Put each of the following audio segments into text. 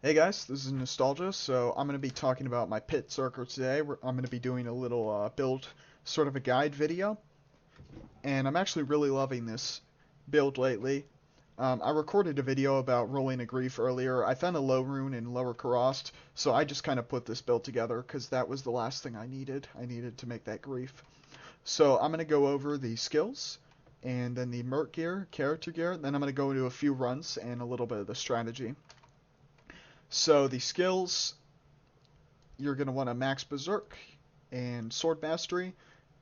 Hey guys, this is Nostalgia. So I'm going to be talking about my pit circle today. I'm going to be doing a little build sort of a guide video, and I'm actually really loving this build lately. I recorded a video about rolling a grief earlier. I found a low rune in Lower Karast, so I just kind of put this build together because that was the last thing I needed. I needed to make that grief. So I'm going to go over the skills, and then the merc gear, character gear, then I'm going to go into a few runs and a little bit of the strategy. So the skills, you're going to want a max berserk and sword mastery.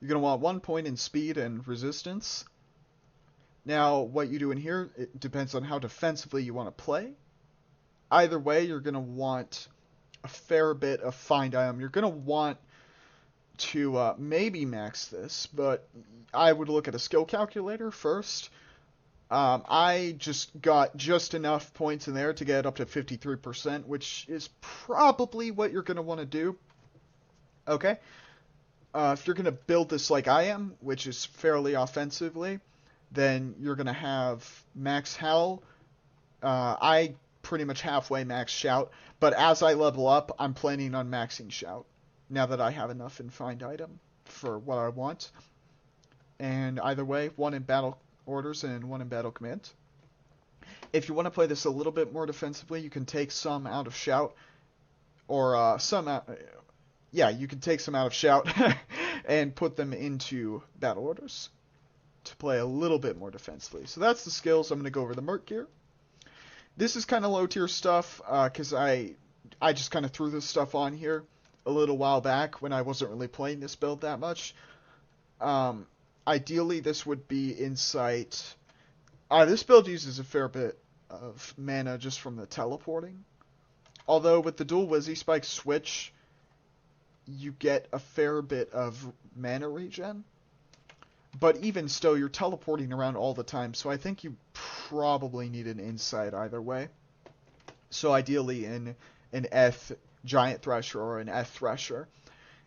You're going to want 1 point in speed and resistance. Now, what you do in here, it depends on how defensively you want to play. Either way, you're going to want a fair bit of find item. You're going to want to maybe max this, but I would look at a skill calculator first. I just got just enough points in there to get up to 53%, which is probably what you're going to want to do. Okay? If you're going to build this like I am, which is fairly offensively, then you're going to have max Howl. I pretty much halfway max Shout, but as I level up, I'm planning on maxing Shout, now that I have enough in Find Item for what I want. And either way, 1 in battle orders and 1 in battle command. If you want to play this a little bit more defensively, you can take some out of Shout, or some out, yeah, you can take some out of Shout and put them into battle orders to play a little bit more defensively. So that's the skills. I'm going to go over the merc gear. This is kind of low tier stuff because I just kind of threw this stuff on here a little while back when I wasn't really playing this build that much. Ideally, this would be Insight. This build uses a fair bit of mana just from the teleporting. Although with the dual Wizzy Spike switch, you get a fair bit of mana regen. But even still, you're teleporting around all the time, so I think you probably need an Insight either way. So ideally in an Eth Giant Thresher or an Eth Thresher.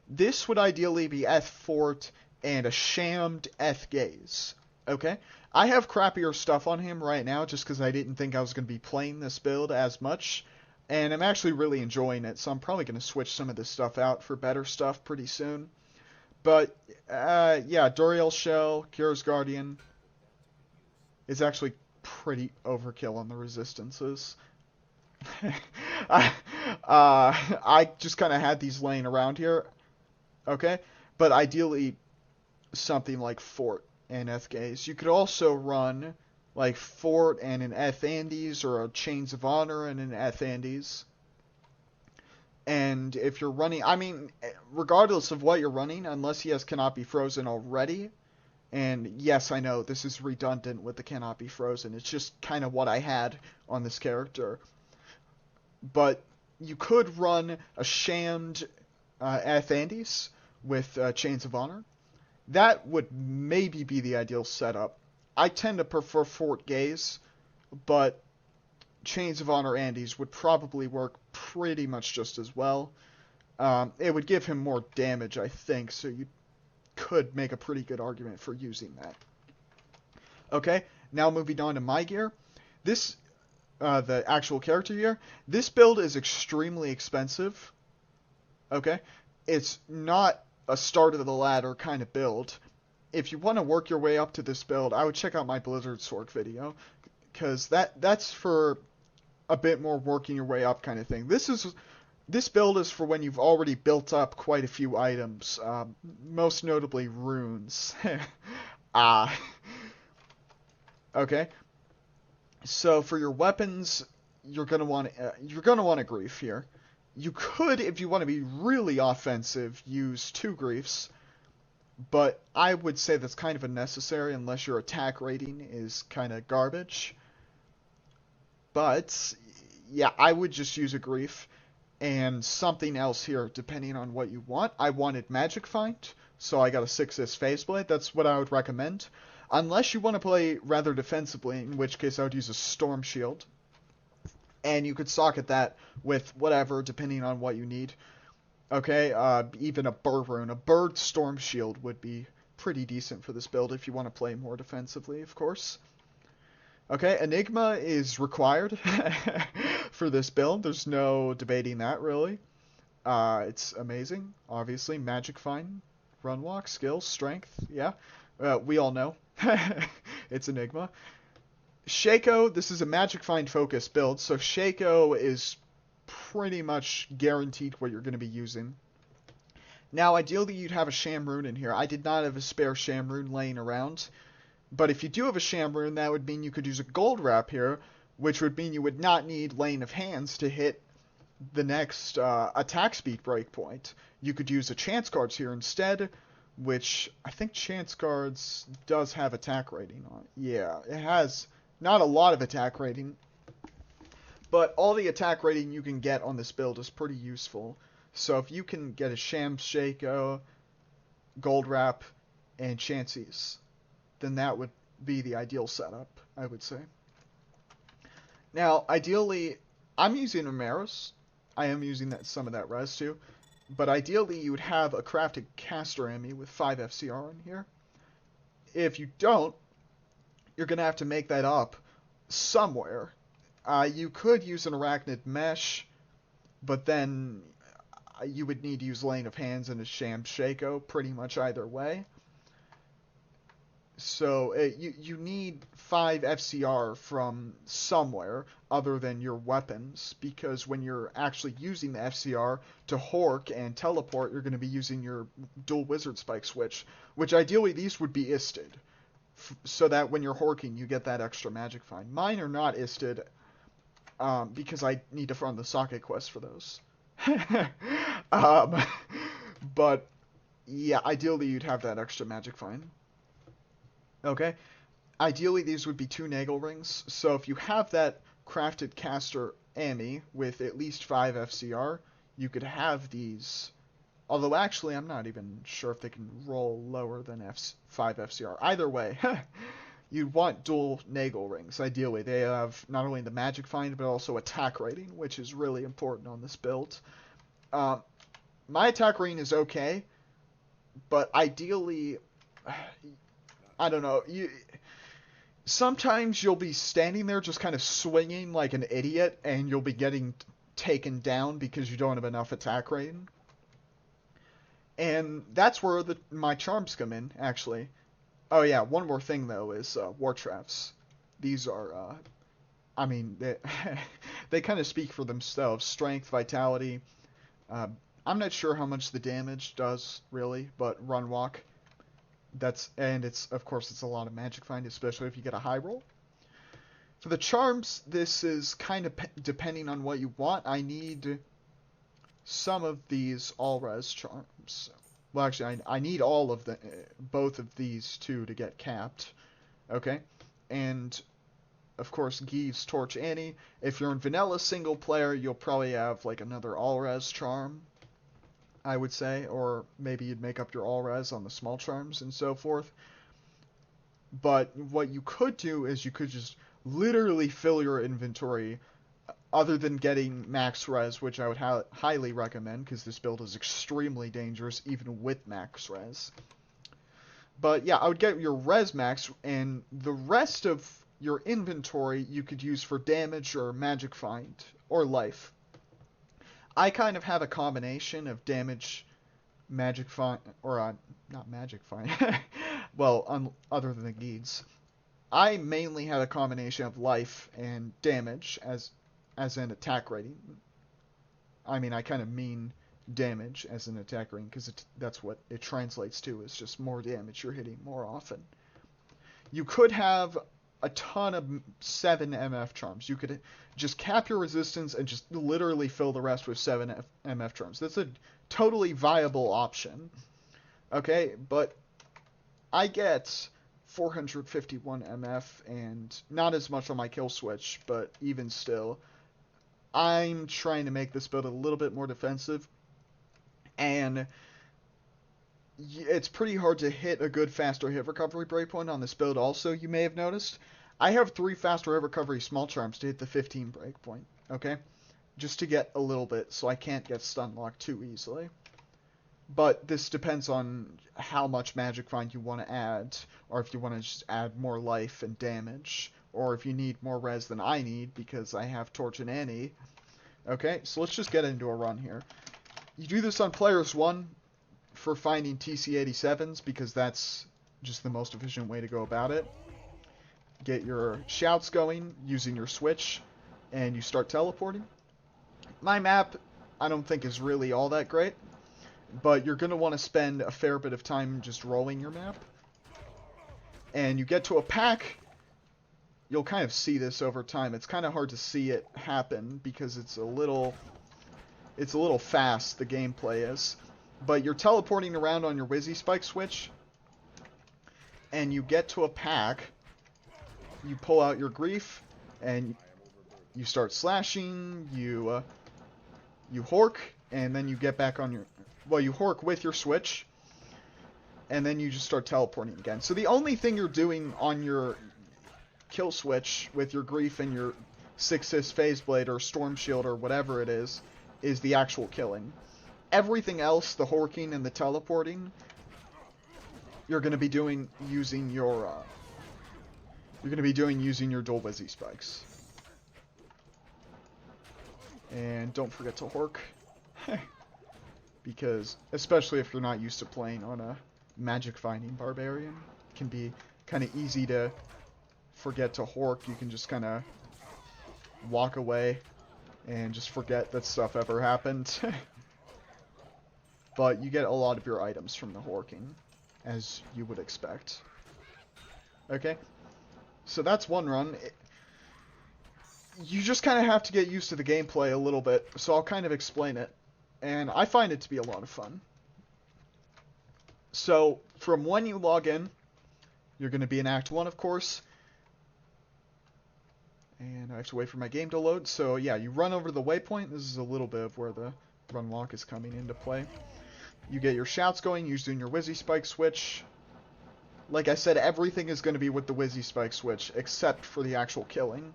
This would ideally be Eth Fort and a shammed Eth Gaze. Okay? I have crappier stuff on him right now just because I didn't think I was going to be playing this build as much. And I'm actually really enjoying it, so I'm probably going to switch some of this stuff out for better stuff pretty soon. But, yeah, Doriel Shell, Kira's Guardian is actually pretty overkill on the resistances. I just kind of had these laying around here, okay? But ideally, something like Fort and Eth Gaze. You could also run like Fort and an Eth Andes, or a Chains of Honor and an Eth Andes. And if you're running, I mean, regardless of what you're running, unless he has Cannot Be Frozen already, and yes, I know this is redundant with the Cannot Be Frozen, it's just kind of what I had on this character. But you could run a shammed Eth Andes with Chains of Honor. That would maybe be the ideal setup. I tend to prefer Fort Gaze, but Chains of Honor Andes would probably work pretty much just as well. It would give him more damage, I think, so you could make a pretty good argument for using that. Okay, now moving on to my gear. This, the actual character gear, this build is extremely expensive. Okay, it's not a start of the ladder kind of build. If you want to work your way up to this build, I would check out my Blizzard Sork video, because that's for a bit more working your way up kind of thing. This build is for when you've already built up quite a few items, most notably runes. Okay. So for your weapons, you're gonna want a grief here. You could, if you want to be really offensive, use 2 griefs, but I would say that's kind of unnecessary unless your attack rating is kind of garbage. But yeah, I would just use a grief and something else here, depending on what you want. I wanted Magic Find, so I got a 6S Phaseblade. That's what I would recommend. Unless you want to play rather defensively, in which case I would use a Storm Shield. And you could socket that with whatever, depending on what you need. Okay, even a Bird Rune. A Bird Storm Shield would be pretty decent for this build if you want to play more defensively, of course. Okay, Enigma is required for this build. There's no debating that, really. It's amazing, obviously. Magic Find, Run Walk, skills, strength, yeah. We all know. It's Enigma. Shaco, this is a Magic Find focus build, so Shaco is pretty much guaranteed what you're going to be using. Now, ideally, you'd have a Shamroon in here. I did not have a spare Shamroon laying around, but if you do have a Shamroon, that would mean you could use a Gold Wrap here, which would mean you would not need Lane of Hands to hit the next attack speed breakpoint. You could use a Chance Guards here instead, which I think Chance Guards does have attack rating on it. Yeah, it has not a lot of attack rating, but all the attack rating you can get on this build is pretty useful. So if you can get a Sham Shaco, Gold Wrap, and Chances, then that would be the ideal setup, I would say. Now, ideally, I'm using Omeros. I am using some of that res too. But ideally, you would have a crafted caster Emmy with 5 FCR in here. If you don't, you're going to have to make that up somewhere. You could use an Arachnid Mesh, but then you would need to use Lane of Hands and a Sham Shaco pretty much either way. So you need 5 FCR from somewhere other than your weapons, because when you're actually using the FCR to Hork and teleport, you're going to be using your dual Wizard Spike switch, which ideally these would be isted, so that when you're Horking you get that extra Magic Find. Mine are not isted because I need to run the socket quest for those. But yeah, ideally you'd have that extra Magic Find. Okay, ideally these would be 2 Nagel Rings, so if you have that crafted caster Ami with at least 5 FCR, you could have these, although actually I'm not even sure if they can roll lower than 5 FCR. Either way, you'd want dual Nagel Rings, ideally. They have not only the Magic Find, but also attack rating, which is really important on this build. My attack rating is okay, but ideally, I don't know, sometimes you'll be standing there just kind of swinging like an idiot, and you'll be getting taken down because you don't have enough attack rating. And that's where my charms come in, actually. Oh yeah, one more thing though is War Traps. These are, I mean, they kind of speak for themselves. Strength, vitality. I'm not sure how much the damage does, really, but Run Walk. And it's, of course, it's a lot of Magic Find, especially if you get a high roll. For the charms, this is kind of depending on what you want. I need some of these all-res charms. Well, actually, I need all of the, both of these two to get capped. Okay? And, of course, Geeves, Torch, Annie. If you're in vanilla single player, you'll probably have, like, another all-res charm, I would say, or maybe you'd make up your all-res on the small charms and so forth. But what you could do is you could just literally fill your inventory, other than getting max res, which I would highly recommend, because this build is extremely dangerous even with max res. But yeah, I would get your res max, and the rest of your inventory you could use for damage or Magic Find or life. I kind of have a combination of damage, Magic Find, or not Magic Find, well, other than the Geeds. I mainly had a combination of life and damage as an attack rating. I mean, I kind of mean damage as an attack rating, because that's what it translates to, is just more damage you're hitting more often. You could have a ton of 7 MF charms. You could just cap your resistance and just literally fill the rest with 7 MF charms. That's a totally viable option. Okay, but I get 451 MF and not as much on my kill switch, but even still, I'm trying to make this build a little bit more defensive, and it's pretty hard to hit a good faster hit recovery breakpoint on this build also, you may have noticed. I have 3 faster hit recovery small charms to hit the 15 breakpoint, okay? Just to get a little bit, so I can't get stun locked too easily. But this depends on how much Magic Find you want to add, or if you want to just add more life and damage, or if you need more res than I need because I have Torch and Annie. Okay, so let's just get into a run here. You do this on players 1 for finding TC-87s because that's just the most efficient way to go about it. Get your shouts going using your switch, and you start teleporting. My map, I don't think is really all that great, but you're going to want to spend a fair bit of time just rolling your map. And you get to a pack, you'll kind of see this over time. It's kind of hard to see it happen because it's a little fast, the gameplay is. But you're teleporting around on your Wizzy Spike switch, and you get to a pack, you pull out your Grief, and you start slashing, you hork, and then you get back on your... Well, you hork with your switch, and then you just start teleporting again. So the only thing you're doing on your kill switch with your Grief and your 6-6 Phase Blade or Storm Shield or whatever it is the actual killing. Everything else, the horking and the teleporting, you're going to be doing using your dual Wizzy Spikes. And don't forget to hork. Because, especially if you're not used to playing on a magic finding barbarian, it can be kind of easy to forget to hork. You can just kind of walk away and just forget that stuff ever happened. But you get a lot of your items from the horking, as you would expect. Okay, so that's one run. You just kind of have to get used to the gameplay a little bit, so I'll kind of explain it. And I find it to be a lot of fun. So, from when you log in, you're going to be in Act 1, of course. And I have to wait for my game to load. So, yeah, you run over to the waypoint. This is a little bit of where the run walk is coming into play. You get your shouts going using your Wizzy Spike switch. Like I said, everything is going to be with the Wizzy Spike switch, except for the actual killing.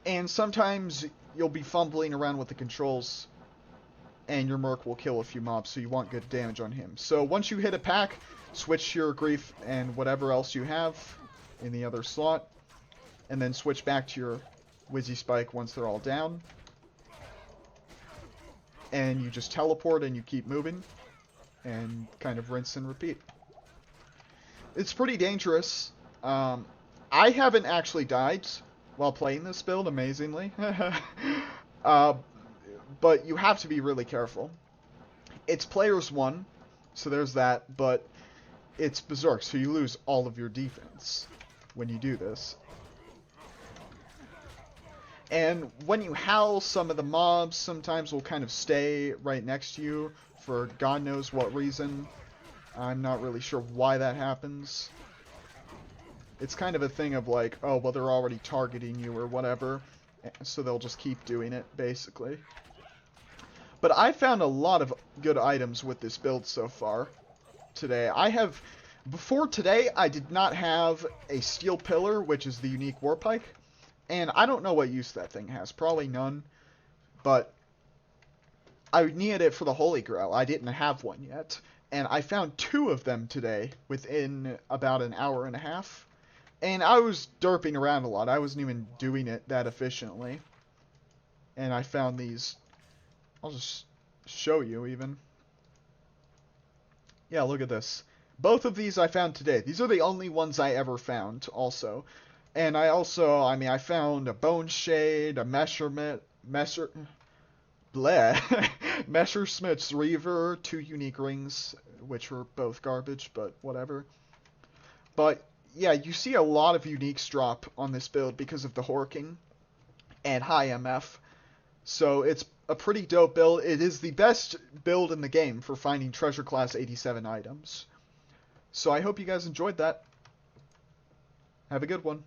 And sometimes you'll be fumbling around with the controls, and your Merc will kill a few mobs, so you want good damage on him. So once you hit a pack, switch your Grief and whatever else you have in the other slot, and then switch back to your Wizzy Spike once they're all down. And you just teleport and you keep moving, and kind of rinse and repeat. It's pretty dangerous. I haven't actually died while playing this build, amazingly. But you have to be really careful. It's players 1, so there's that, but it's Berserk, so you lose all of your defense when you do this. And when you howl, some of the mobs sometimes will kind of stay right next to you for God knows what reason. I'm not really sure why that happens. It's kind of a thing of like, oh, well, they're already targeting you or whatever, so they'll just keep doing it, basically. But I found a lot of good items with this build so far today. Before today, I did not have a Steel Pillar, which is the unique Warpike. And I don't know what use that thing has. Probably none. But I needed it for the Holy Grail. I didn't have one yet. And I found 2 of them today within about an hour and a half. And I was derping around a lot. I wasn't even doing it that efficiently. And I found these. I'll just show you even. Yeah, look at this. Both of these I found today. These are the only ones I ever found also. And I found a Bone Shade, a Messerschmitt's Reaver, 2 unique rings, which were both garbage, but whatever. But, yeah, you see a lot of uniques drop on this build because of the horking and high MF. So it's a pretty dope build. It is the best build in the game for finding Treasure Class 87 items. So I hope you guys enjoyed that. Have a good one.